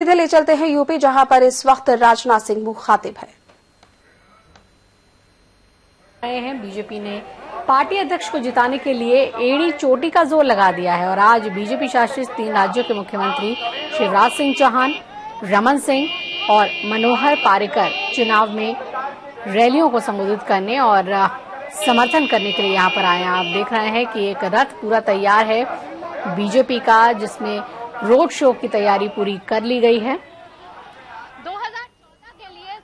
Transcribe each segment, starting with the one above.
सीधे ले चलते हैं यूपी, जहां पर इस वक्त राजनाथ सिंह मुखातिब है। बीजेपी ने पार्टी अध्यक्ष को जिताने के लिए एड़ी चोटी का जोर लगा दिया है और आज बीजेपी शासित 3 राज्यों के मुख्यमंत्री शिवराज सिंह चौहान, रमन सिंह और मनोहर पारिकर चुनाव में रैलियों को संबोधित करने और समर्थन करने के लिए यहां पर आए हैं। आप देख रहे हैं कि एक रथ पूरा तैयार है बीजेपी का, जिसमें रोड शो की तैयारी पूरी कर ली गई है। 2014 के लिए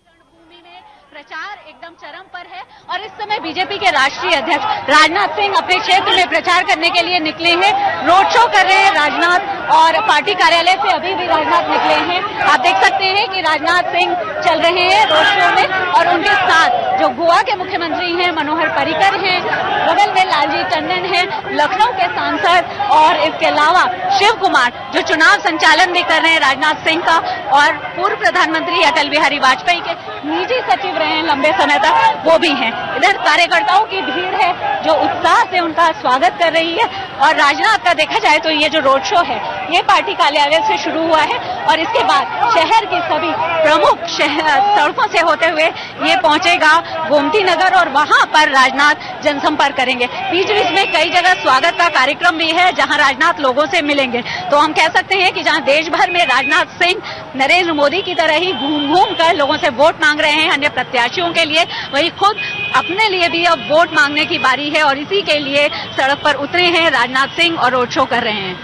रणभूमि में प्रचार एकदम चरम पर है और इस समय बीजेपी के राष्ट्रीय अध्यक्ष राजनाथ सिंह अपने क्षेत्र में प्रचार करने के लिए निकले हैं, रोड शो कर रहे हैं राजनाथ, और पार्टी कार्यालय से अभी भी राजनाथ निकले हैं। आप देख सकते हैं कि राजनाथ सिंह चल रहे हैं रोड शो में और उनके साथ जो गोवा के मुख्यमंत्री हैं मनोहर पर्रिकर हैं, बगल में लालजी टंडन हैं, लखनऊ के सांसद, और इसके अलावा शिव कुमार जो चुनाव संचालन भी कर रहे हैं राजनाथ सिंह का, और पूर्व प्रधानमंत्री अटल बिहारी वाजपेयी के निजी सचिव रहे हैं लंबे समय तक, वो भी हैं। इधर कार्यकर्ताओं की भीड़ है जो उत्साह से उनका स्वागत कर रही है। और राजनाथ का देखा जाए तो ये जो रोड शो है ये पार्टी कार्यालय से शुरू हुआ है और इसके बाद शहर की सभी प्रमुख सड़कों से होते हुए ये पहुंचेगा गोमती नगर और वहां पर राजनाथ जनसंपर्क करेंगे। बीच बीच में कई जगह स्वागत का कार्यक्रम भी है जहां राजनाथ लोगों से मिलेंगे। तो हम कह सकते हैं कि जहां देश भर में राजनाथ सिंह नरेंद्र मोदी की तरह ही घूम घूम कर लोगों से वोट मांग रहे हैं अन्य प्रत्याशियों के लिए, वही खुद अपने लिए भी अब वोट मांगने की बारी है और इसी के लिए सड़क पर उतरे हैं राजनाथ सिंह और रोड शो कर रहे हैं।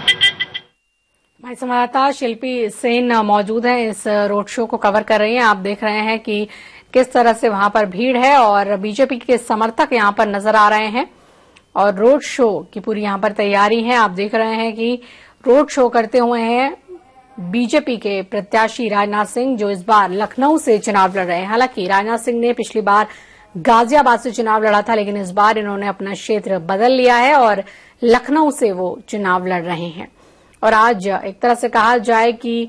हमारे संवाददाता शिल्पी सेन मौजूद हैं, इस रोड शो को कवर कर रही हैं। आप देख रहे हैं कि किस तरह से वहां पर भीड़ है और बीजेपी के समर्थक यहां पर नजर आ रहे हैं और रोड शो की पूरी यहां पर तैयारी है। आप देख रहे हैं कि रोड शो करते हुए हैं बीजेपी के प्रत्याशी राजनाथ सिंह, जो इस बार लखनऊ से चुनाव लड़ रहे हैं। हालांकि राजनाथ सिंह ने पिछली बार गाजियाबाद से चुनाव लड़ा था, लेकिन इस बार इन्होंने अपना क्षेत्र बदल लिया है और लखनऊ से वो चुनाव लड़ रहे हैं। और आज एक तरह से कहा जाए कि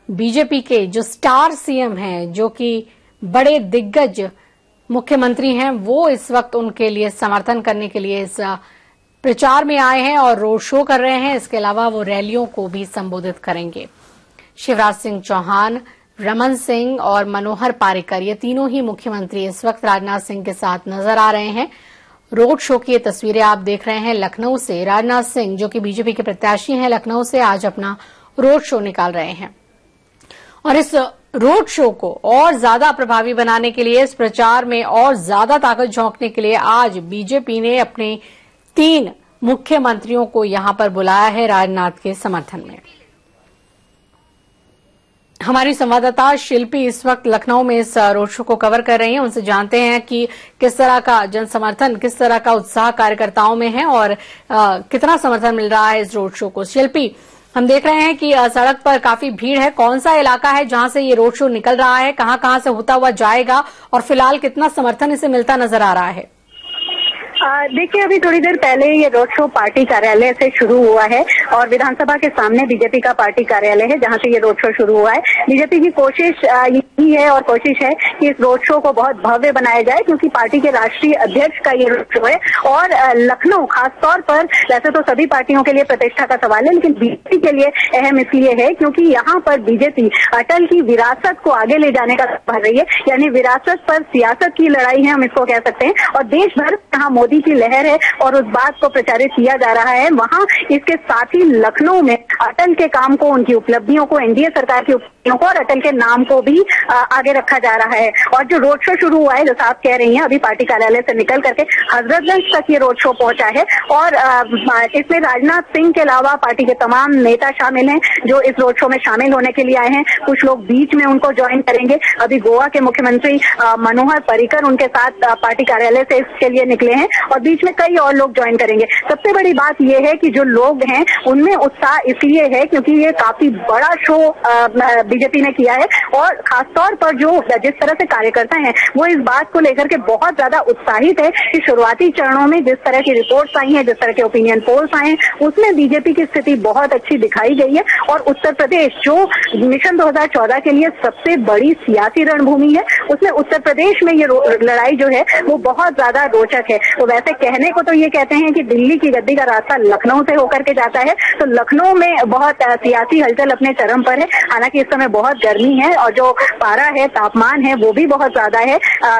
बीजेपी के जो स्टार सीएम हैं, जो कि बड़े दिग्गज मुख्यमंत्री हैं, वो इस वक्त उनके लिए समर्थन करने के लिए इस प्रचार में आए हैं और रोड शो कर रहे हैं। इसके अलावा वो रैलियों को भी संबोधित करेंगे। शिवराज सिंह चौहान, रमन सिंह और मनोहर पारिकर, ये तीनों ही मुख्यमंत्री इस वक्त राजनाथ सिंह के साथ नजर आ रहे हैं। रोड शो की ये तस्वीरें आप देख रहे हैं लखनऊ से। राजनाथ सिंह, जो कि बीजेपी के प्रत्याशी हैं, लखनऊ से आज अपना रोड शो निकाल रहे हैं और इस रोड शो को और ज्यादा प्रभावी बनाने के लिए, इस प्रचार में और ज्यादा ताकत झोंकने के लिए आज बीजेपी ने अपने 3 मुख्यमंत्रियों को यहां पर बुलाया है राजनाथ के समर्थन में। हमारी संवाददाता शिल्पी इस वक्त लखनऊ में इस रोड शो को कवर कर रही हैं। उनसे जानते हैं कि किस तरह का जन समर्थन, किस तरह का उत्साह कार्यकर्ताओं में है और कितना समर्थन मिल रहा है इस रोड शो को। शिल्पी, हम देख रहे हैं कि सड़क पर काफी भीड़ है। कौन सा इलाका है जहां से ये रोड शो निकल रहा है, कहां से होता हुआ जाएगा और फिलहाल कितना समर्थन इसे मिलता नजर आ रहा है? देखिए, अभी थोड़ी देर पहले ये रोड शो पार्टी कार्यालय से शुरू हुआ है और विधानसभा के सामने बीजेपी का पार्टी कार्यालय है जहां से ये रोड शो शुरू हुआ है। बीजेपी की कोशिश यही है और कोशिश है कि इस रोड शो को बहुत भव्य बनाया जाए, क्योंकि पार्टी के राष्ट्रीय अध्यक्ष का ये रोड शो है और लखनऊ खासतौर पर, वैसे तो सभी पार्टियों के लिए प्रतिष्ठा का सवाल है, लेकिन बीजेपी के लिए अहम इसलिए है क्योंकि यहाँ पर बीजेपी अटल की विरासत को आगे ले जाने का भर रही है, यानी विरासत पर सियासत की लड़ाई है, हम इसको कह सकते हैं। और देश भर जहाँ मोदी की लहर है और उस बात को प्रचारित किया जा रहा है, वहां इसके साथ ही लखनऊ में अटल के काम को, उनकी उपलब्धियों को, एनडीए सरकार की उपलब्धियों को और अटल के नाम को भी आगे रखा जा रहा है। और जो रोड शो शुरू हुआ है, जैसा आप कह रही हैं, अभी पार्टी कार्यालय से निकल करके हजरतगंज तक ये रोड शो पहुंचा है और इसमें राजनाथ सिंह के अलावा पार्टी के तमाम नेता शामिल हैं जो इस रोड शो में शामिल होने के लिए आए हैं। कुछ लोग बीच में उनको ज्वाइन करेंगे। अभी गोवा के मुख्यमंत्री मनोहर पर्रिकर उनके साथ पार्टी कार्यालय से इसके लिए निकले हैं और बीच में कई और लोग ज्वाइन करेंगे। सबसे बड़ी बात यह है कि जो लोग हैं उनमें उत्साह इसलिए है क्योंकि ये काफी बड़ा शो बीजेपी ने किया है और खासतौर पर जो जिस तरह से कार्यकर्ता हैं वो इस बात को लेकर के बहुत ज्यादा उत्साहित है कि शुरुआती चरणों में जिस तरह की रिपोर्ट्स आई हैं, जिस तरह के ओपिनियन पोल्स आए हैं, उसमें बीजेपी की स्थिति बहुत अच्छी दिखाई गई है। और उत्तर प्रदेश जो मिशन 2014 के लिए सबसे बड़ी सियासी रणभूमि है, उसमें उत्तर प्रदेश में ये लड़ाई जो है वो बहुत ज्यादा रोचक है। तो वैसे कहने को तो ये कहते हैं कि दिल्ली की गद्दी का रास्ता लखनऊ से होकर के जाता है, तो लखनऊ में बहुत सियासी हलचल अपने चरम पर है। हालांकि इस समय बहुत गर्मी है और जो पारा है, तापमान है, वो भी बहुत ज्यादा है।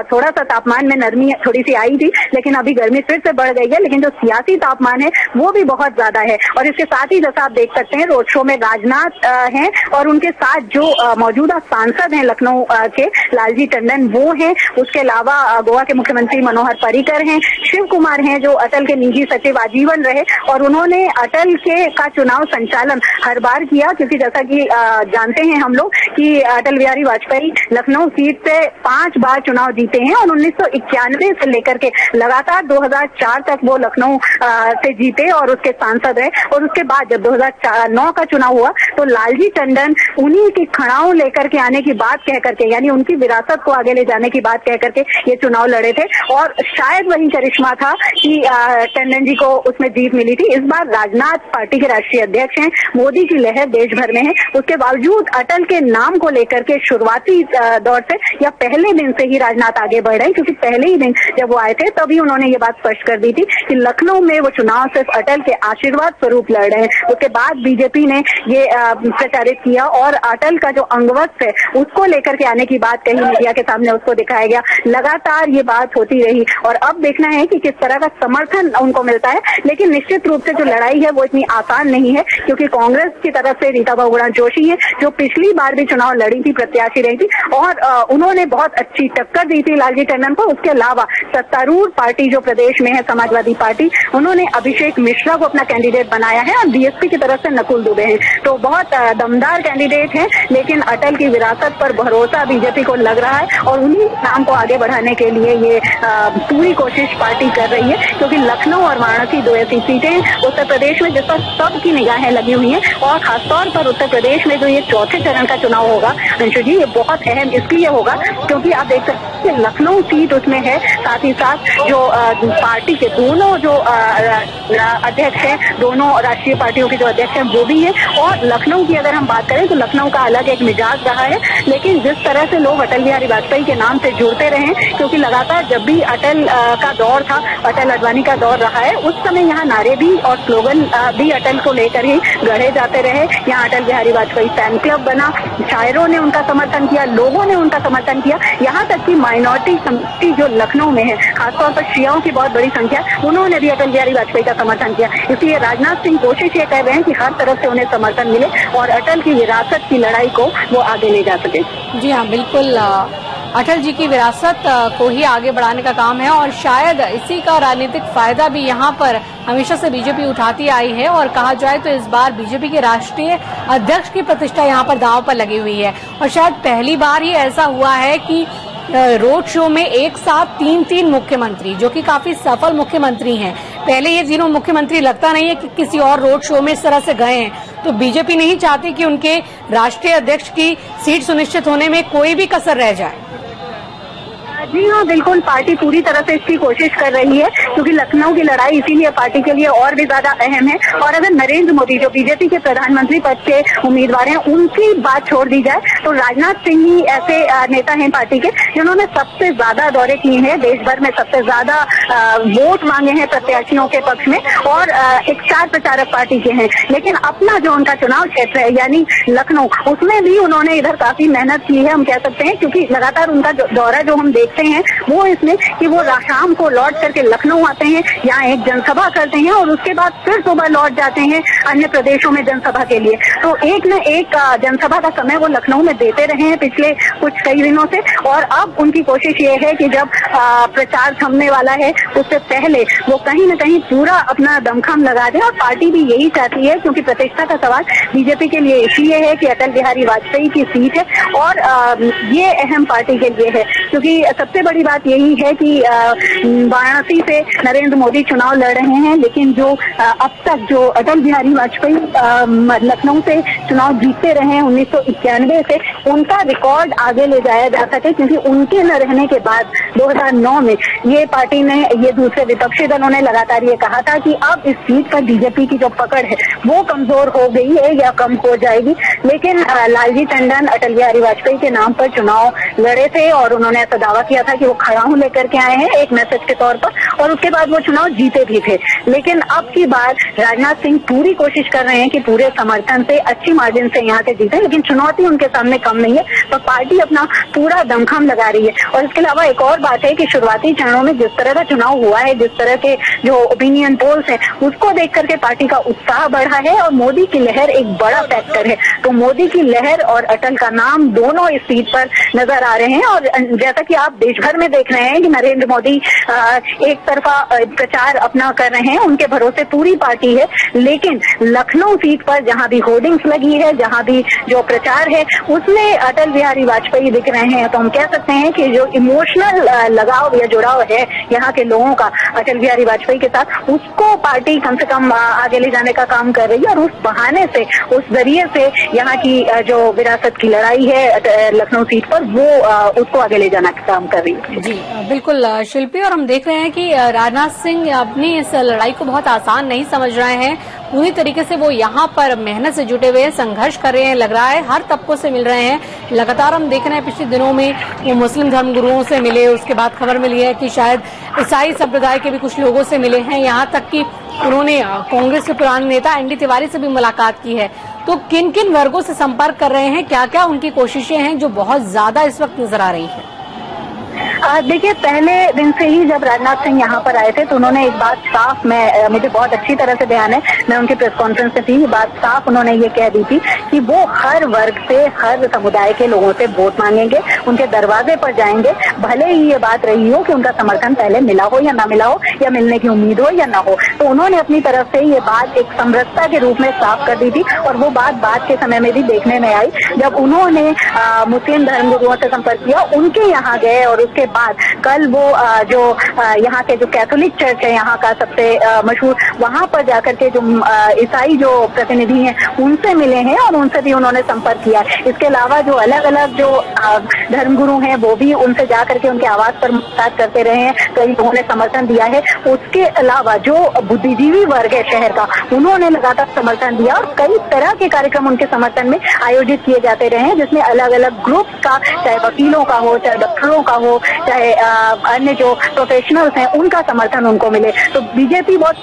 थोड़ा सा तापमान में नरमी थोड़ी सी आई थी, लेकिन अभी गर्मी फिर से बढ़ गई है। लेकिन जो सियासी तापमान है वो भी बहुत ज्यादा है। और इसके साथ ही जैसा आप देख सकते हैं रोड शो में राजनाथ हैं और उनके साथ जो मौजूदा सांसद हैं लखनऊ के लालजी टंडन वो हैं। उसके अलावा गोवा के मुख्यमंत्री मनोहर पर्रिकर हैं, शिव कुमार हैं जो अटल के निजी सचिव आजीवन रहे और उन्होंने अटल का चुनाव संचालन हर बार किया, क्योंकि जैसा कि जानते हैं हम लोग कि अटल बिहारी वाजपेयी लखनऊ सीट से 5 बार चुनाव जीते हैं और 1991 से लेकर के लगातार 2004 तक वो लखनऊ से जीते और उसके सांसद रहे। और उसके बाद जब 2009 का चुनाव हुआ तो लालजी टंडन उन्हीं की खड़ाओं लेकर के आने की बात कह करके, यानी उनकी विरासत को आगे ले जाने की बात कह करके ये चुनाव लड़े थे और शायद वही करिश्मा था कि टंडन जी को उसमें जीत मिली थी। इस बार राजनाथ पार्टी के राष्ट्रीय अध्यक्ष हैं, मोदी की लहर देश भर में है। उसके बावजूद अटल के नाम को लेकर के शुरुआती दौर से या पहले दिन से ही राजनाथ आगे बढ़ रहे हैं, क्योंकि पहले ही दिन जब वो आए थे तभी उन्होंने ये बात स्पष्ट कर दी थी कि लखनऊ में वो चुनाव सिर्फ अटल के आशीर्वाद स्वरूप लड़ रहे हैं। उसके बाद बीजेपी ने ये प्रचारित किया और अटल का जो अंगवस्त्र है उसको लेकर के आने की बात कही, मीडिया के सामने उसको दिखाया गया। लगातार ये बात होती रही और अब देखना है कि किस तरह का समर्थन उनको मिलता है। लेकिन निश्चित रूप से जो लड़ाई है वो इतनी आसान नहीं है, क्योंकि कांग्रेस की तरफ से रीता बहुगुणा जोशी है जो पिछली बार भी चुनाव लड़ी थी, प्रत्याशी रही थी और उन्होंने बहुत अच्छी टक्कर दी थी लालजी टंडन को। उसके अलावा सत्तारूढ़ पार्टी जो प्रदेश में है समाजवादी पार्टी, उन्होंने अभिषेक मिश्रा को अपना कैंडिडेट बनाया है और बीएसपी की तरफ से नकुल दुबे हैं। तो बहुत दमदार कैंडिडेट हैं, लेकिन अटल की विरासत पर भरोसा बीजेपी को लग रहा है और उन्हीं नाम को आगे बढ़ाने के लिए ये पूरी कोशिश पार्टी कर रही है, क्योंकि लखनऊ और वाराणसी 2 ऐसी सीटें उत्तर प्रदेश में जिस पर सबकी निगाहें लगी हुई हैं। और खासतौर पर उत्तर प्रदेश में जो ये चौथे चरण का चुनाव होगा अंशु जी, ये बहुत अहम इसलिए होगा क्योंकि आप देख सकते हैं लखनऊ सीट उसमें है, साथ ही साथ जो पार्टी के दोनों जो अध्यक्ष हैं, दोनों राष्ट्रीय पार्टियों के जो अध्यक्ष हैं वो भी है। और लखनऊ की अगर हम बात करें तो लखनऊ का अलग एक मिजाज रहा है, लेकिन जिस तरह से लोग अटल बिहारी वाजपेयी के नाम से जुड़ते रहे, क्योंकि लगातार जब भी अटल का दौर था, अटल अडवाणी का दौर रहा है, उस समय यहाँ नारे भी और स्लोगन भी अटल को लेकर ही गढ़े जाते रहे। यहाँ अटल बिहारी वाजपेयी फैन क्लब बना, शायरों ने उनका समर्थन किया, लोगों ने उनका समर्थन किया, यहाँ तक कि माइनॉरिटी कम्युनिटी जो लखनऊ में है, खासतौर पर शियाओं की बहुत बड़ी संख्या, उन्होंने भी अटल बिहारी वाजपेयी का समर्थन किया। इसलिए राजनाथ सिंह कोशिश ये कर रहे हैं कि हर तरफ से उन्हें समर्थन मिले और अटल की विरासत की लड़ाई को वो आगे ले जा सके। जी हाँ, बिल्कुल अटल जी की विरासत को ही आगे बढ़ाने का काम है और शायद इसी का राजनीतिक फायदा भी यहाँ पर हमेशा से बीजेपी उठाती आई है। और कहा जाए तो इस बार बीजेपी के राष्ट्रीय अध्यक्ष की प्रतिष्ठा यहाँ पर दांव पर लगी हुई है और शायद पहली बार ही ऐसा हुआ है कि रोड शो में एक साथ 3 मुख्यमंत्री, जो कि काफी सफल मुख्यमंत्री हैं, पहले ये तीनों मुख्यमंत्री लगता नहीं है कि किसी और रोड शो में इस तरह से गए हैं। तो बीजेपी नहीं चाहती कि उनके राष्ट्रीय अध्यक्ष की सीट सुनिश्चित होने में कोई भी कसर रह जाए। जी हाँ, बिल्कुल पार्टी पूरी तरह से इसकी कोशिश कर रही है, क्योंकि लखनऊ की लड़ाई इसीलिए पार्टी के लिए और भी ज्यादा अहम है। और अगर नरेंद्र मोदी जो बीजेपी के प्रधानमंत्री पद के उम्मीदवार हैं, उनकी बात छोड़ दी जाए तो राजनाथ सिंह ही ऐसे नेता हैं पार्टी के जिन्होंने सबसे ज्यादा दौरे किए हैं, देश भर में सबसे ज्यादा वोट मांगे हैं प्रत्याशियों के पक्ष में और एक स्टार प्रचारक पार्टी के हैं। लेकिन अपना जो उनका चुनाव क्षेत्र है यानी लखनऊ, उसमें भी उन्होंने इधर काफी मेहनत की है, हम कह सकते हैं, क्योंकि लगातार उनका दौरा जो हम देखते हैं वो इसमें कि वो शाम को लौट करके लखनऊ आते हैं, यहाँ एक जनसभा करते हैं और उसके बाद फिर सुबह लौट जाते हैं अन्य प्रदेशों में जनसभा के लिए। तो एक न एक जनसभा का समय वो लखनऊ में देते रहे हैं पिछले कई दिनों से। और अब उनकी कोशिश ये है कि जब प्रचार थमने वाला है उससे पहले वो कहीं न कहीं पूरा अपना दमखम लगा दें। और पार्टी भी यही चाहती है, क्योंकि प्रतिष्ठा का सवाल बीजेपी के लिए इसलिए है कि अटल बिहारी वाजपेयी की सीट है और ये अहम पार्टी के लिए है, क्योंकि सबसे बड़ी बात यही है कि वाराणसी से नरेंद्र मोदी चुनाव लड़ रहे हैं, लेकिन जो अब तक जो अटल बिहारी वाजपेयी लखनऊ से चुनाव जीतते रहे हैं 1991 से, उनका रिकॉर्ड आगे ले जाया जा सके, क्योंकि उनके न रहने के बाद 2009 में ये पार्टी ने, ये दूसरे विपक्षी दलों ने लगातार ये कहा था कि अब इस सीट पर बीजेपी की जो पकड़ है वो कमजोर हो गई है या कम हो जाएगी। लेकिन लालजी टंडन अटल बिहारी वाजपेयी के नाम पर चुनाव लड़े थे और उन्होंने ऐसा दावा किया था कि वो खड़ा हूं लेकर के आए हैं एक मैसेज के तौर पर, और उसके बाद वो चुनाव जीते भी थे। लेकिन अब की बार राजनाथ सिंह पूरी कोशिश कर रहे हैं कि पूरे समर्थन से, अच्छी मार्जिन से यहाँ से जीते, लेकिन चुनौती उनके सामने कम नहीं है, तो पार्टी अपना पूरा दमखम लगा रही है। और इसके अलावा एक और बात है कि शुरुआती चरणों में जिस तरह का चुनाव हुआ है, जिस तरह के जो ओपिनियन पोल्स है, उसको देख करके पार्टी का उत्साह बढ़ा है और मोदी की लहर एक बड़ा फैक्टर है। तो मोदी की लहर और अटल का नाम दोनों इस सीट पर नजर आ रहे हैं। और जैसा कि आप देश भर में देख रहे हैं कि नरेंद्र मोदी एक तरफा प्रचार अपना कर रहे हैं, उनके भरोसे पूरी पार्टी है, लेकिन लखनऊ सीट पर जहां भी होर्डिंग्स लगी है, जहां भी जो प्रचार है, उसमें अटल बिहारी वाजपेयी दिख रहे हैं। तो हम कह सकते हैं कि जो इमोशनल लगाव या जुड़ाव है यहाँ के लोगों का अटल बिहारी वाजपेयी के साथ, उसको पार्टी कम से कम आगे ले जाने का काम कर रही है, और उस बहाने से, उस जरिए से यहाँ की जो विरासत की लड़ाई है लखनऊ सीट पर, वो उसको आगे ले जाने का काम कर रही है। जी बिल्कुल शिल्पी, और हम देख रहे हैं कि राजनाथ सिंह अपनी इस लड़ाई को बहुत आसान नहीं समझ रहे हैं। पूरी तरीके से वो यहाँ पर मेहनत से जुटे हुए हैं, संघर्ष कर रहे हैं, लग रहा है हर तबकों से मिल रहे हैं। लगातार हम देख रहे हैं पिछले दिनों में वो मुस्लिम धर्मगुरुओं से मिले, उसके बाद खबर मिली है कि शायद ईसाई संप्रदाय के भी कुछ लोगों से मिले हैं, यहाँ तक कि उन्होंने कांग्रेस के पुराने नेता एनडी तिवारी से भी मुलाकात की है। तो किन किन वर्गों से संपर्क कर रहे हैं, क्या क्या उनकी कोशिशें हैं जो बहुत ज्यादा इस वक्त नजर आ रही है? देखिए, पहले दिन से ही जब राजनाथ सिंह यहाँ पर आए थे तो उन्होंने एक बात साफ, मुझे बहुत अच्छी तरह से ध्यान है, मैं उनकी प्रेस कॉन्फ्रेंस में थी, ये बात साफ उन्होंने ये कह दी थी कि वो हर वर्ग से, हर समुदाय के लोगों से वोट मांगेंगे, उनके दरवाजे पर जाएंगे, भले ही ये बात रही हो कि उनका समर्थन पहले मिला हो या ना मिला हो, या मिलने की उम्मीद हो या ना हो। तो उन्होंने अपनी तरफ से ये बात एक समरसता के रूप में साफ कर दी थी, और वो बात बाद के समय में भी देखने में आई जब उन्होंने मुस्लिम धर्मगुरुओं से संपर्क किया, उनके यहाँ गए, और उसके बाद कल वो जो यहाँ के जो कैथोलिक चर्च है यहाँ का सबसे मशहूर, वहां पर जाकर के जो ईसाई जो प्रतिनिधि हैं उनसे मिले हैं और उनसे भी उन्होंने संपर्क किया। इसके अलावा जो अलग अलग जो धर्मगुरु हैं वो भी उनसे जाकर के उनके आवास पर मुलाकात करते रहे हैं, कई लोगों ने समर्थन दिया है। उसके अलावा जो बुद्धिजीवी वर्ग है शहर का, उन्होंने लगातार समर्थन दिया, और कई तरह के कार्यक्रम उनके समर्थन में आयोजित किए जाते रहे हैं, जिसमें अलग अलग ग्रुप्स का, चाहे वकीलों का हो, चाहे डॉक्टरों का हो, चाहे अन्य जो प्रोफेशनल्स हैं उनका समर्थन उनको मिले। तो बीजेपी बहुत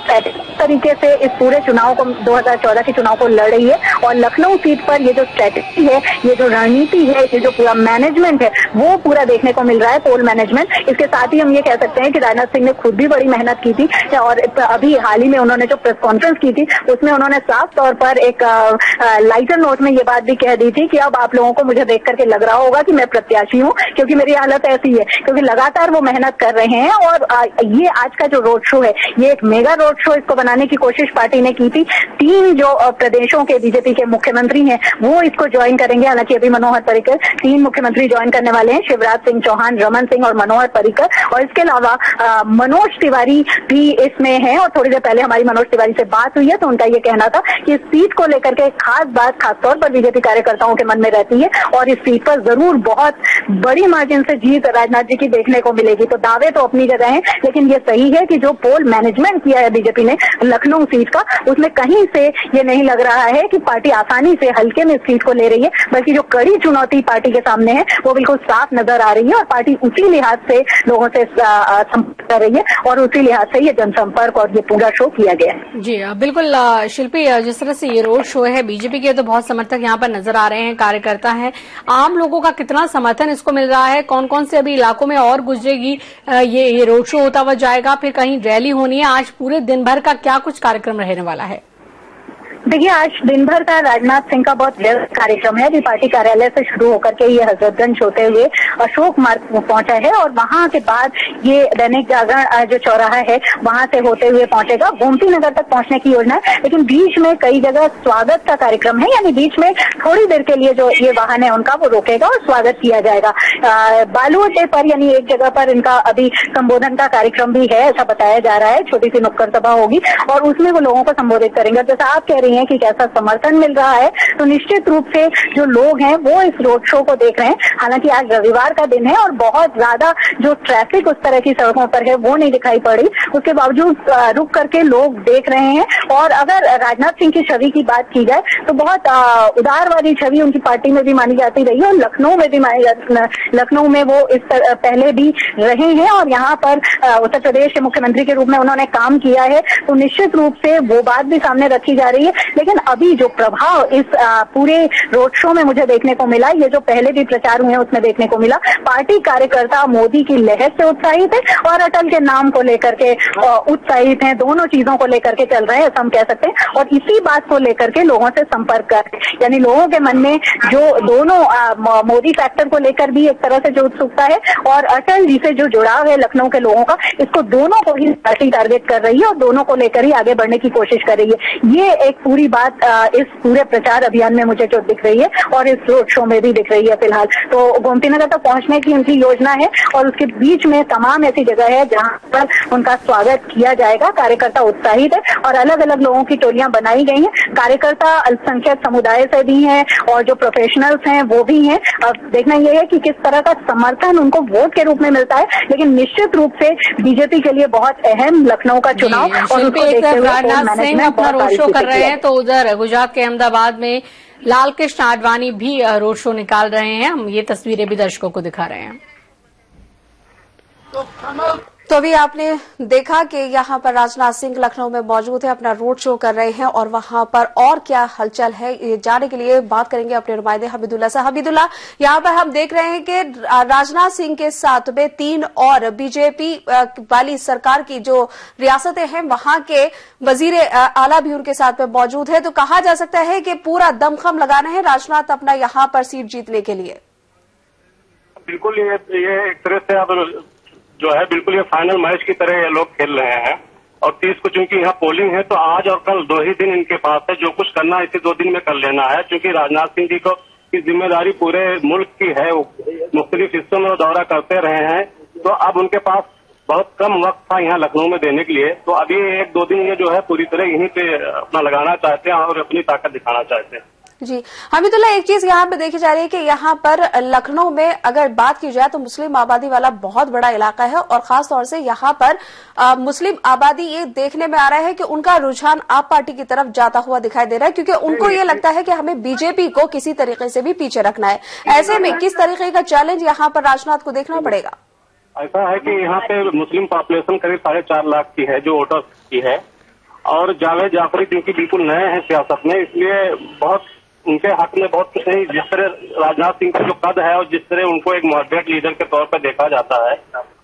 तरीके से इस पूरे चुनाव को, 2014 के चुनाव को लड़ रही है, और लखनऊ सीट पर ये जो स्ट्रेटेजी है, ये जो रणनीति है, ये जो पूरा मैनेजमेंट है, वो पूरा देखने को मिल रहा है, पोल मैनेजमेंट। इसके साथ ही हम ये कह सकते हैं कि राजनाथ सिंह ने खुद भी बड़ी मेहनत की थी, और अभी हाल ही में उन्होंने जो प्रेस कॉन्फ्रेंस की थी उसमें उन्होंने साफ तौर पर एक लाइटर नोट में ये बात भी कह दी थी कि अब आप लोगों को मुझे देख करके लग रहा होगा कि मैं प्रत्याशी हूँ, क्योंकि मेरी हालत ऐसी है, क्योंकि लगातार वो मेहनत कर रहे हैं। और ये आज का जो रोड शो है, ये एक मेगा रोड शो इसको बनाने की कोशिश पार्टी ने की थी। 3 जो प्रदेशों के बीजेपी के मुख्यमंत्री हैं वो इसको ज्वाइन करेंगे, हालांकि अभी मनोहर पर्रिकर, 3 मुख्यमंत्री ज्वाइन करने वाले हैं, शिवराज सिंह चौहान, रमन सिंह और मनोहर पर्रिकर। और इसके अलावा मनोज तिवारी भी इसमें है, और थोड़ी देर पहले हमारी मनोज तिवारी से बात हुई है तो उनका ये कहना था कि इस सीट को लेकर के खास बात खासतौर पर बीजेपी कार्यकर्ताओं के मन में रहती है, और इस सीट पर जरूर बहुत बड़ी मार्जिन से जीत राजनाथ जी की देखने को मिलेगी। तो दावे तो अपनी जगह हैं, लेकिन ये सही है कि जो पोल मैनेजमेंट किया है बीजेपी ने लखनऊ सीट का, उसमें कहीं से ये नहीं लग रहा है कि पार्टी आसानी से हल्के में इस सीट को ले रही है, बल्कि जो कड़ी चुनौती पार्टी के सामने है वो बिल्कुल साफ नजर आ रही है, और पार्टी उसी लिहाज से लोगों से संपर्क कर रही है, और उसी लिहाज से ये जनसंपर्क और ये पूरा शो किया गया है। जी बिल्कुल शिल्पी, जिस तरह से ये रोड शो है, बीजेपी के तो बहुत समर्थक यहाँ पर नजर आ रहे हैं, कार्यकर्ता हैं, आम लोगों का कितना समर्थन इसको मिल रहा है, कौन कौन से अभी इलाकों में और गुजरेगी ये रोड शो होता हुआ जाएगा, फिर कहीं रैली होनी है, आज पूरे दिन भर का क्या कुछ कार्यक्रम रहने वाला है? देखिए, आज दिन भर का राजनाथ सिंह का बहुत व्यस्त कार्यक्रम है। अभी पार्टी कार्यालय से शुरू होकर के ये हजरतगंज होते हुए अशोक मार्ग पहुंचा है और वहां के बाद ये दैनिक जागरण जो चौराहा है वहां से होते हुए पहुंचेगा। गोमती नगर तक पहुंचने की योजना है, लेकिन बीच में कई जगह स्वागत का कार्यक्रम है, यानी बीच में थोड़ी देर के लिए जो ये वाहन है उनका वो रोकेगा और स्वागत किया जाएगा। बालू अड्डे पर यानी एक जगह पर इनका अभी संबोधन का कार्यक्रम भी है, ऐसा बताया जा रहा है। छोटी सी नुक्कड़ सभा होगी और उसमें वो लोगों को संबोधित करेंगे। जैसा आप कह रही हैं कि कैसा समर्थन मिल रहा है, तो निश्चित रूप से जो लोग हैं वो इस रोड शो को देख रहे हैं। हालांकि आज रविवार का दिन है और बहुत ज्यादा जो ट्रैफिक उस तरह की सड़कों पर है वो नहीं दिखाई पड़ी, उसके बावजूद रुक करके लोग देख रहे हैं। और अगर राजनाथ सिंह की छवि की बात की जाए तो बहुत उदारवादी छवि उनकी पार्टी में भी मानी जाती रही है और लखनऊ में भी मानी जाती। लखनऊ में वो इस पहले भी रहे हैं और यहाँ पर उत्तर प्रदेश के मुख्यमंत्री के रूप में उन्होंने काम किया है, तो निश्चित रूप से वो बात भी सामने रखी जा रही है। लेकिन अभी जो प्रभाव इस पूरे रोड शो में मुझे देखने को मिला, ये जो पहले भी प्रचार हुए हैं उसमें देखने को मिला, पार्टी कार्यकर्ता मोदी की लहर से उत्साहित है और अटल के नाम को लेकर के उत्साहित हैं। दोनों चीजों को लेकर के चल रहे हैं, ऐसा हम कह सकते हैं। और इसी बात को लेकर के लोगों से संपर्क कर, यानी लोगों के मन में जो दोनों मोदी फैक्टर को लेकर भी एक तरह से जो उत्सुकता है और अटल जी से जो जुड़ाव है लखनऊ के लोगों का, इसको दोनों को ही पार्टी टारगेट कर रही है और दोनों को लेकर ही आगे बढ़ने की कोशिश कर रही है। ये एक पूरी बात इस पूरे प्रचार अभियान में मुझे जो दिख रही है और इस रोड शो में भी दिख रही है फिलहाल। तो गोमती नगर तक पहुंचने की उनकी योजना है और उसके बीच में तमाम ऐसी जगह है जहां पर उनका स्वागत किया जाएगा। कार्यकर्ता उत्साहित है और अलग अलग लोगों की टोलियां बनाई गई हैं। कार्यकर्ता अल्पसंख्यक समुदाय से भी हैं और जो प्रोफेशनल्स हैं वो भी हैं। अब देखना यह है कि किस तरह का समर्थन उनको वोट के रूप में मिलता है, लेकिन निश्चित रूप से बीजेपी के लिए बहुत अहम लखनऊ का चुनाव और उसको देखते हुए राजनाथ सिंह अपना रोड शो कर रहे हैं, तो उधर गुजरात के अहमदाबाद में लाल कृष्ण आडवाणी भी रोड शो निकाल रहे हैं। हम ये तस्वीरें भी दर्शकों को दिखा रहे हैं। तो अभी आपने देखा कि यहाँ पर राजनाथ सिंह लखनऊ में मौजूद है, अपना रोड शो कर रहे हैं और वहां पर और क्या हलचल है ये जानने के लिए बात करेंगे अपने नुमाइंदे हमीदुल्ला से। हमीदुल्ला, यहाँ पर हम देख रहे हैं कि राजनाथ सिंह के साथ में 3 और बीजेपी वाली सरकार की जो रियासतें हैं वहां के वजीर आला भी उनके साथ में मौजूद है। तो कहा जा सकता है कि पूरा दमखम लगाना है राजनाथ अपना यहाँ पर सीट जीतने के लिए। बिल्कुल, ये एक तरह से अब जो है बिल्कुल ये फाइनल मैच की तरह ये लोग खेल रहे हैं। और 30 को चूंकि यहाँ पोलिंग है तो आज और कल 2 ही दिन इनके पास है, जो कुछ करना है इसी 2 दिन में कर लेना है। क्योंकि राजनाथ सिंह जी को की जिम्मेदारी पूरे मुल्क की है, मुख्तलिफ हिस्सों में दौरा करते रहे हैं, तो अब उनके पास बहुत कम वक्त था यहाँ लखनऊ में देने के लिए। तो अभी 1-2 दिन ये जो है पूरी तरह यहीं पे अपना लगाना चाहते हैं और अपनी ताकत दिखाना चाहते हैं। जी हमीदुल्ला, एक चीज यहाँ पे देखी जा रही है कि यहाँ पर लखनऊ में अगर बात की जाए तो मुस्लिम आबादी वाला बहुत बड़ा इलाका है और खास तौर से यहाँ पर मुस्लिम आबादी ये देखने में आ रहा है कि उनका रुझान आप पार्टी की तरफ जाता हुआ दिखाई दे रहा है, क्योंकि उनको ये लगता है कि हमें बीजेपी को किसी तरीके से भी पीछे रखना है। ऐसे में किस तरीके का चैलेंज यहाँ पर राजनाथ को देखना पड़ेगा? ऐसा है कि यहाँ पे मुस्लिम पॉपुलेशन करीब 4.5 लाख की है जो वोटर्स की है, और जावेद जाफरी क्योंकि बिल्कुल नए हैं सियासत में, इसलिए बहुत उनके हक में बहुत कुछ नहीं। जिस तरह राजनाथ सिंह का जो कद है और जिस तरह उनको एक मॉडरेट लीडर के तौर पर देखा जाता है,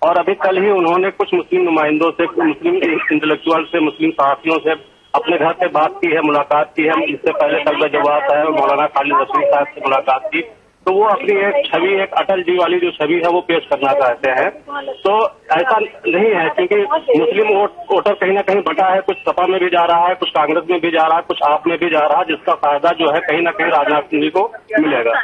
और अभी कल ही उन्होंने कुछ मुस्लिम नुमाइंदों से, मुस्लिम इंटेलेक्चुअल से, मुस्लिम सहाफियों से अपने घर पे बात की है, मुलाकात की है। इससे पहले कल जवाब साहब मौलाना खालिद रशीद साहब से मुलाकात की, तो वो अपनी एक छवि, एक अटल जी वाली जो छवि है वो पेश करना चाहते हैं। तो ऐसा नहीं है, क्योंकि मुस्लिम वोटर कहीं ना कहीं बटा है, कुछ सपा में भी जा रहा है, कुछ कांग्रेस में भी जा रहा है, कुछ आप में भी जा रहा है, जिसका फायदा जो है कहीं ना कहीं राजनाथ सिंह जी को मिलेगा।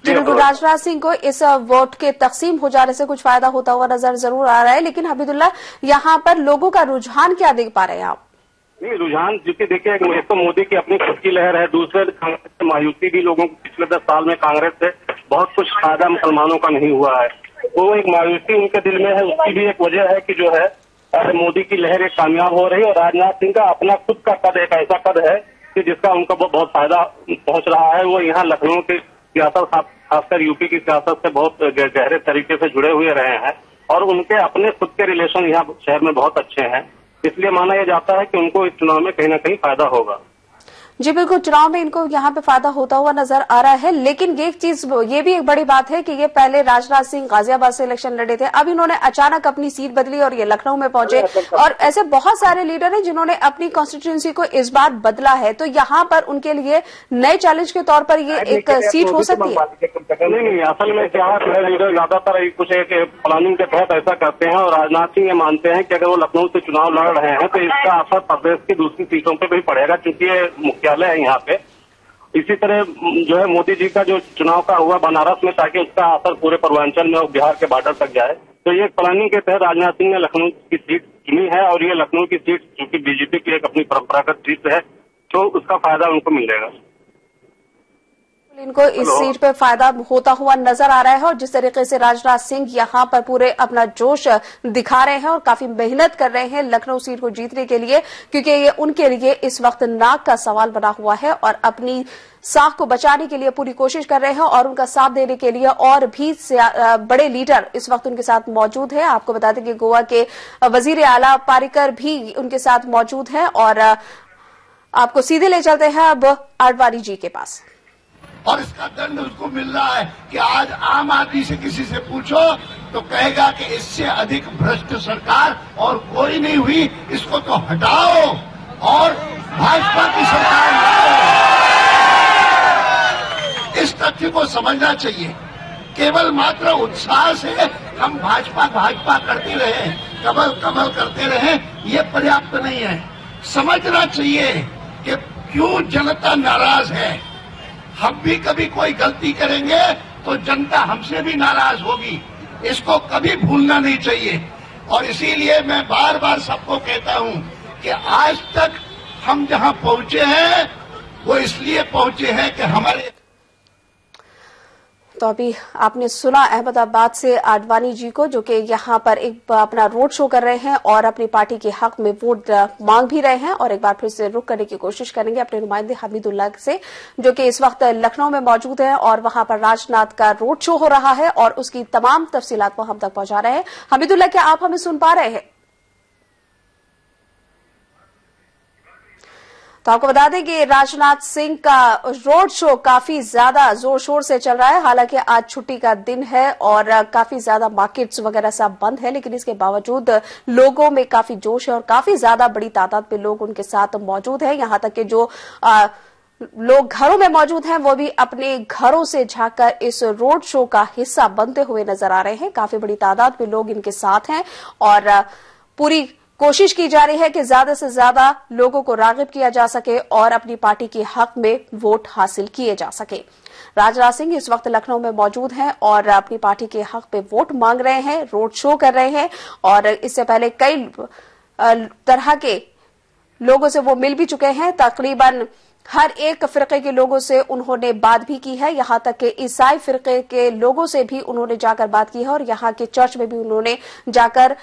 बिल्कुल, राजनाथ सिंह को इस वोट के तकसीम हो जाने से कुछ फायदा होता हुआ नजर जरूर आ रहा है, लेकिन हमीदुल्ला यहाँ पर लोगों का रुझान क्या देख पा रहे हैं आप? नहीं, रुझान क्योंकि देखिए एक तो मोदी की अपनी खुद की लहर है, दूसरे कांग्रेस से मायूसी भी लोगों को पिछले 10 साल में कांग्रेस से बहुत कुछ फायदा मुसलमानों का नहीं हुआ है, तो एक मायूसी उनके दिल में है। उसकी भी एक वजह है कि जो है मोदी की लहर एक कामयाब हो रही है और राजनाथ सिंह का अपना खुद का कद एक ऐसा कद है कि जिसका उनको बहुत फायदा पहुंच रहा है। वो यहाँ लखनऊ की सियासत, खासकर यूपी की सियासत से बहुत गहरे तरीके से जुड़े हुए रहे हैं और उनके अपने खुद के रिलेशन यहाँ शहर में बहुत अच्छे हैं, इसलिए माना यह जाता है कि उनको इस चुनाव में कहीं ना कहीं फायदा होगा। जी बिल्कुल, चुनाव में इनको यहाँ पे फायदा होता हुआ नजर आ रहा है। लेकिन ये चीज, ये भी एक बड़ी बात है कि ये पहले राजनाथ सिंह गाजियाबाद से इलेक्शन लड़े थे, अब इन्होंने अचानक अपनी सीट बदली और ये लखनऊ में पहुंचे। और ऐसे बहुत सारे लीडर हैं जिन्होंने अपनी कॉन्स्टिट्यूंसी को इस बार बदला है, तो यहाँ पर उनके लिए नए चैलेंज के तौर पर ये एक सीट हो सकती है। नहीं, असल में क्या है, लीडर ज्यादातर कुछ एक प्लानिंग के तहत ऐसा करते हैं और राजनाथ सिंह ये मानते हैं कि अगर वो लखनऊ से चुनाव लड़ रहे हैं तो इसका असर प्रदेश की दूसरी सीटों पर भी पड़ेगा, क्योंकि ये मुख्यालय है यहाँ पे। इसी तरह जो है मोदी जी का जो चुनाव का हुआ बनारस में, ताकि उसका असर पूरे पूर्वांचल में और बिहार के बॉर्डर तक जाए, तो ये प्लानिंग के तहत राजनाथ सिंह ने लखनऊ की सीट चुनी है। और ये लखनऊ की सीट चूंकि बीजेपी की एक अपनी परंपरागत सीट है, तो उसका फायदा उनको मिलेगा। इनको इस सीट पे फायदा होता हुआ नजर आ रहा है। और जिस तरीके से राजनाथ सिंह यहाँ पर पूरे अपना जोश दिखा रहे हैं और काफी मेहनत कर रहे हैं लखनऊ सीट को जीतने के लिए, क्योंकि ये उनके लिए इस वक्त नाक का सवाल बना हुआ है और अपनी साख को बचाने के लिए पूरी कोशिश कर रहे हैं। और उनका साथ देने के लिए और भी बड़े लीडर इस वक्त उनके साथ मौजूद हैं। आपको बता दें कि गोवा के वजीर आला पारिकर भी उनके साथ मौजूद हैं। और आपको सीधे ले चलते हैं अब आडवाणी जी के पास। और इसका दंड उसको मिल रहा है कि आज आम आदमी से किसी से पूछो तो कहेगा कि इससे अधिक भ्रष्ट सरकार और कोई नहीं हुई, इसको तो हटाओ और भाजपा की सरकार लाओ। इस तथ्य को समझना चाहिए। केवल मात्र उत्साह से हम भाजपा भाजपा करते रहे, कमल कमल करते रहे, ये पर्याप्त नहीं है। समझना चाहिए कि क्यों जनता नाराज है। हम भी कभी कोई गलती करेंगे तो जनता हमसे भी नाराज होगी, इसको कभी भूलना नहीं चाहिए। और इसीलिए मैं बार बार सबको कहता हूं कि आज तक हम जहां पहुंचे हैं वो इसलिए पहुंचे हैं कि हमारे। तो अभी आपने सुना अहमदाबाद से आडवाणी जी को, जो कि यहाँ पर एक अपना रोड शो कर रहे हैं और अपनी पार्टी के हक में वोट मांग भी रहे हैं। और एक बार फिर से रुक करने की कोशिश करेंगे अपने नुमाइंदे हमीदुल्लाह से, जो कि इस वक्त लखनऊ में मौजूद है और वहां पर राजनाथ का रोड शो हो रहा है और उसकी तमाम तफसीलात को हम तक पहुंचा रहे हैं। हमीदुल्लाह, क्या आप हमें सुन पा रहे हैं? तो आपको बता दें कि राजनाथ सिंह का रोड शो काफी ज्यादा जोर शोर से चल रहा है। हालांकि आज छुट्टी का दिन है और काफी ज्यादा मार्केट्स वगैरह सब बंद है, लेकिन इसके बावजूद लोगों में काफी जोश है और काफी ज्यादा बड़ी तादाद में लोग उनके साथ मौजूद हैं। यहां तक कि जो लोग घरों में मौजूद हैं वो भी अपने घरों से झांककर इस रोड शो का हिस्सा बनते हुए नजर आ रहे हैं। काफी बड़ी तादाद में लोग इनके साथ हैं और पूरी कोशिश की जा रही है कि ज्यादा से ज्यादा लोगों को रागिब किया जा सके और अपनी पार्टी के हक में वोट हासिल किए जा सके। राजनाथ सिंह इस वक्त लखनऊ में मौजूद हैं और अपनी पार्टी के हक पे वोट मांग रहे हैं, रोड शो कर रहे हैं। और इससे पहले कई तरह के लोगों से वो मिल भी चुके हैं। तकरीबन हर एक फिरके के लोगों से उन्होंने बात भी की है, यहां तक कि ईसाई फिरके के लोगों से भी उन्होंने जाकर बात की है और यहां के चर्च में भी उन्होंने जाकर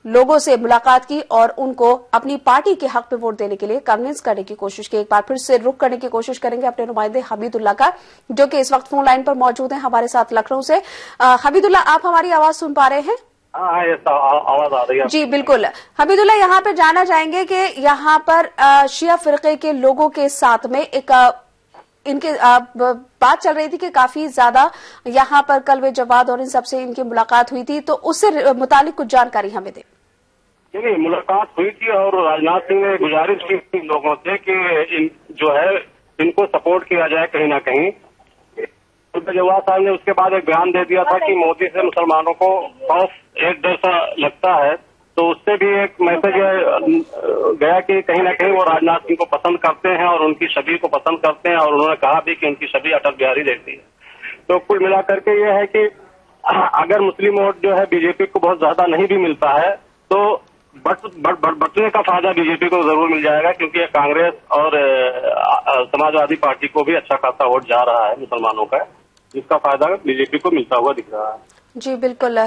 लोगों से मुलाकात की और उनको अपनी पार्टी के हक पे वोट देने के लिए कन्विंस करने की कोशिश की। एक बार फिर से रुक करने की कोशिश करेंगे अपने नुमाइंदे हमीदुल्लाह का, जो कि इस वक्त फोन लाइन पर मौजूद हैं हमारे साथ लखनऊ से। हमीदुल्लाह, आप हमारी आवाज सुन पा रहे हैं? आवाज आ रही है जी बिल्कुल। हमीदुल्लाह, यहाँ पे जानना चाहेंगे कि यहाँ पर शिया फिरके के लोगों के साथ में एक इनके बात चल रही थी कि काफी ज्यादा यहाँ पर कलवे जवाद और इन सबसे इनकी मुलाकात हुई थी, तो उससे मुतालिक कुछ जानकारी हमें दें। नहीं, मुलाकात हुई थी और राजनाथ सिंह ने गुजारिश की लोगों से कि जो है इनको सपोर्ट किया जाए कहीं ना कहीं। जवाद साहब ने उसके बाद एक बयान दे दिया था कि मोदी से मुसलमानों को खौफ एक डर सा लगता है, तो उससे भी एक मैसेज गया कि कहीं ना कहीं वो राजनाथ सिंह को पसंद करते हैं और उनकी छवि को पसंद करते हैं। और उन्होंने कहा भी कि उनकी छवि अटल बिहारी जैसी है। तो कुल मिलाकर के ये है कि अगर मुस्लिम वोट जो है बीजेपी को बहुत ज्यादा नहीं भी मिलता है तो बटने का फायदा बीजेपी को जरूर मिल जाएगा, क्योंकि कांग्रेस और समाजवादी पार्टी को भी अच्छा खासा वोट जा रहा है मुसलमानों का, जिसका फायदा बीजेपी को मिलता हुआ दिख रहा है। जी बिल्कुल।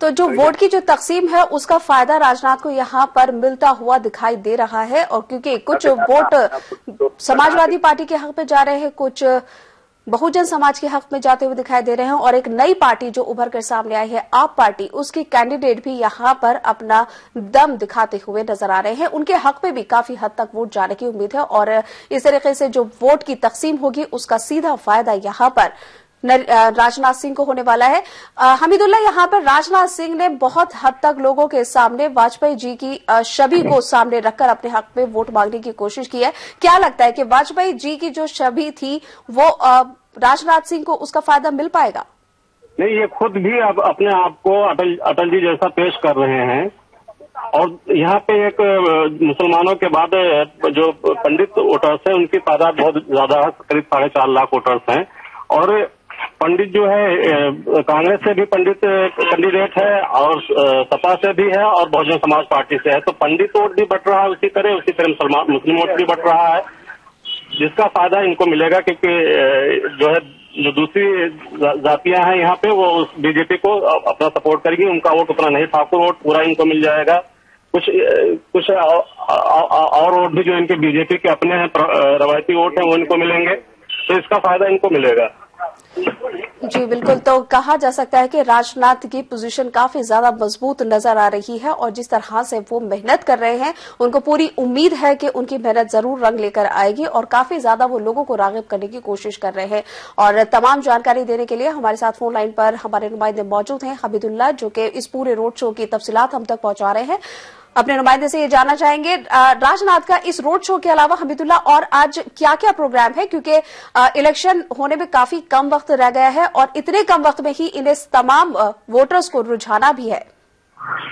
तो जो वोट की जो तकसीम है उसका फायदा राजनाथ को यहाँ पर मिलता हुआ दिखाई दे रहा है। और क्योंकि कुछ वोट समाजवादी पार्टी के हक पे जा रहे हैं, कुछ बहुजन समाज के हक में जाते हुए दिखाई दे रहे हैं और एक नई पार्टी जो उभर कर सामने आई है आप पार्टी, उसके कैंडिडेट भी यहां पर अपना दम दिखाते हुए नजर आ रहे हैं। उनके हक में भी काफी हद तक वोट जाने की उम्मीद है और इस तरीके से जो वोट की तकसीम होगी उसका सीधा फायदा यहां पर राजनाथ सिंह को होने वाला है। हमीदुल्लाह, यहां पर राजनाथ सिंह ने बहुत हद तक लोगों के सामने वाजपेयी जी की छवि को सामने रखकर अपने हक में वोट मांगने की कोशिश की है। क्या लगता है कि वाजपेयी जी की जो छवि थी वो राजनाथ सिंह को उसका फायदा मिल पाएगा? नहीं, ये खुद भी अब अपने आप को अटल जी जैसा पेश कर रहे हैं और यहाँ पे एक मुसलमानों के बाद जो पंडित वोटर्स हैं उनकी तादाद बहुत ज्यादा है, करीब 4.5 लाख वोटर्स हैं और पंडित जो है कांग्रेस से भी पंडित कैंडिडेट है और सपा से भी है और बहुजन समाज पार्टी से है, तो पंडित वोट भी बढ़ रहा है उसी तरह मुस्लिम वोट भी बढ़ रहा है, जिसका फायदा इनको मिलेगा क्योंकि जो दूसरी जातियां हैं यहाँ पे वो बीजेपी को अपना सपोर्ट करेगी, उनका वोट उतना नहीं, ठाकुर वोट पूरा इनको मिल जाएगा, कुछ और वोट भी जो इनके बीजेपी के अपने हैं रवायती वोट हैं वो इनको मिलेंगे, तो इसका फायदा इनको मिलेगा। जी बिल्कुल, तो कहा जा सकता है कि राजनाथ की पोजीशन काफी ज्यादा मजबूत नजर आ रही है और जिस तरह से वो मेहनत कर रहे हैं उनको पूरी उम्मीद है कि उनकी मेहनत जरूर रंग लेकर आएगी और काफी ज्यादा वो लोगों को राग़िब करने की कोशिश कर रहे हैं। और तमाम जानकारी देने के लिए हमारे साथ फोन लाइन पर हमारे नुमाइंदे मौजूद हैं, हमीदुल्लाह, जो कि इस पूरे रोड शो की तफसीलात हम तक पहुंचा रहे हैं। अपने नुमाइंदे से ये जानना चाहेंगे राजनाथ का इस रोड शो के अलावा हमीदुल्लाह और आज क्या क्या प्रोग्राम है, क्योंकि इलेक्शन होने में काफी कम वक्त रह गया है और इतने कम वक्त में ही इन्हें तमाम वोटर्स को रुझाना भी है।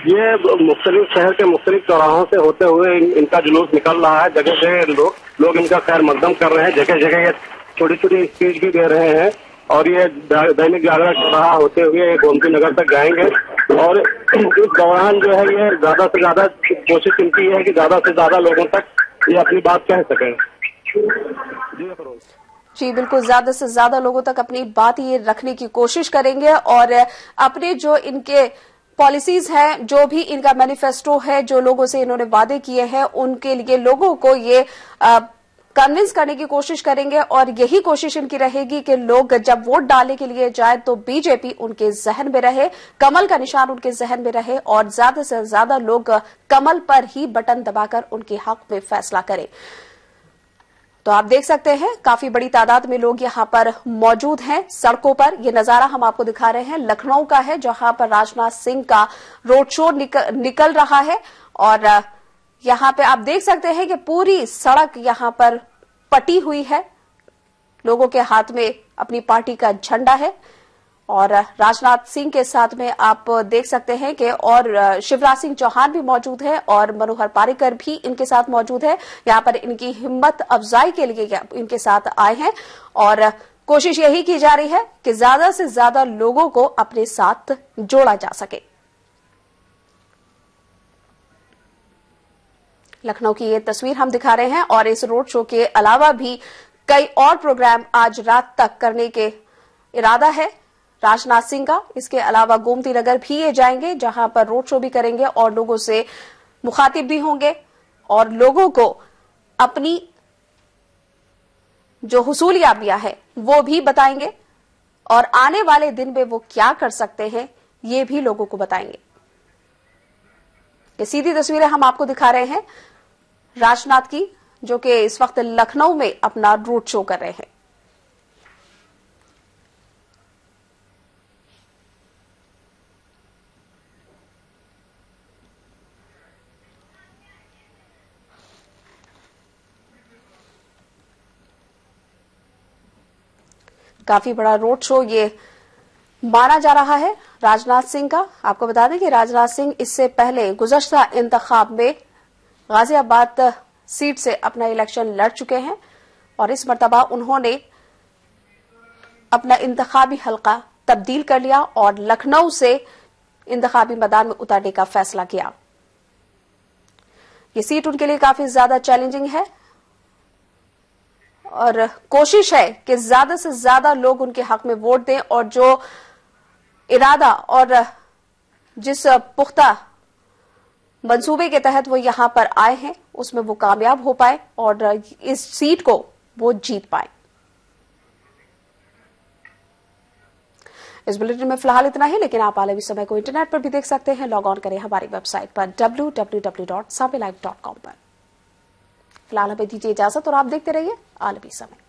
ये मुख्तलिफ शहर के मुख्तलिफ चौराहों से होते हुए इनका जुलूस निकल रहा है, जगह जगह लोग इनका खैर मकदम कर रहे हैं, जगह जगह ये छोटी छोटी स्पीच भी दे रहे हैं और ये दैनिक जागरण चौराहा होते हुए गोमती नगर तक जाएंगे और इस दौरान जो है ये ज्यादा से ज्यादा कोशिश इनकी है कि ज्यादा से ज्यादा लोगों तक ये अपनी बात कह सकें। जी बिल्कुल, ज्यादा से ज्यादा लोगों तक अपनी बात ये रखने की कोशिश करेंगे और अपने जो इनके पॉलिसीज हैं, जो भी इनका मैनिफेस्टो है, जो लोगों से इन्होंने वादे किए हैं, उनके लिए लोगों को ये कन्विंस करने की कोशिश करेंगे और यही कोशिश इनकी रहेगी कि लोग जब वोट डालने के लिए जाए तो बीजेपी उनके जहन में रहे, कमल का निशान उनके जहन में रहे और ज्यादा से ज्यादा लोग कमल पर ही बटन दबाकर उनके हक में फैसला करें। तो आप देख सकते हैं काफी बड़ी तादाद में लोग यहां पर मौजूद हैं सड़कों पर। ये नजारा हम आपको दिखा रहे हैं लखनऊ का है, जहां पर राजनाथ सिंह का रोड शो निकल रहा है और यहां पे आप देख सकते हैं कि पूरी सड़क यहां पर पटी हुई है, लोगों के हाथ में अपनी पार्टी का झंडा है और राजनाथ सिंह के साथ में आप देख सकते हैं कि और शिवराज सिंह चौहान भी मौजूद है और मनोहर पार्रिकर भी इनके साथ मौजूद है। यहां पर इनकी हिम्मत अफजाई के लिए इनके साथ आए हैं और कोशिश यही की जा रही है कि ज्यादा से ज्यादा लोगों को अपने साथ जोड़ा जा सके। लखनऊ की ये तस्वीर हम दिखा रहे हैं और इस रोड शो के अलावा भी कई और प्रोग्राम आज रात तक करने के इरादा है राजनाथ सिंह का। इसके अलावा गोमती नगर भी ये जाएंगे, जहां पर रोड शो भी करेंगे और लोगों से मुखातिब भी होंगे और लोगों को अपनी जो हुसूलियाबियां है वो भी बताएंगे और आने वाले दिन में वो क्या कर सकते हैं ये भी लोगों को बताएंगे। ये सीधी तस्वीरें हम आपको दिखा रहे हैं राजनाथ की, जो कि इस वक्त लखनऊ में अपना रोड शो कर रहे हैं। काफी बड़ा रोड शो ये माना जा रहा है राजनाथ सिंह का। आपको बता दें कि राजनाथ सिंह इससे पहले गुज़श्ता इंतखाब में गाजियाबाद सीट से अपना इलेक्शन लड़ चुके हैं और इस मर्तबा उन्होंने अपना इंतखाबी हलका तब्दील कर लिया और लखनऊ से इंतखाबी मैदान में उतरने का फैसला किया। ये सीट उनके लिए काफी ज्यादा चैलेंजिंग है और कोशिश है कि ज्यादा से ज्यादा लोग उनके हक में वोट दें और जो इरादा और जिस पुख्ता मंसूबे के तहत वो यहां पर आए हैं उसमें वो कामयाब हो पाए और इस सीट को वो जीत पाए। इस बुलेटिन में फिलहाल इतना ही, लेकिन आप आलमी समय को इंटरनेट पर भी देख सकते हैं। लॉग ऑन करें हमारी वेबसाइट पर www.samelive.com पर। फिलहाल हमें दीजिए इजाजत और आप देखते रहिए आलमी समय।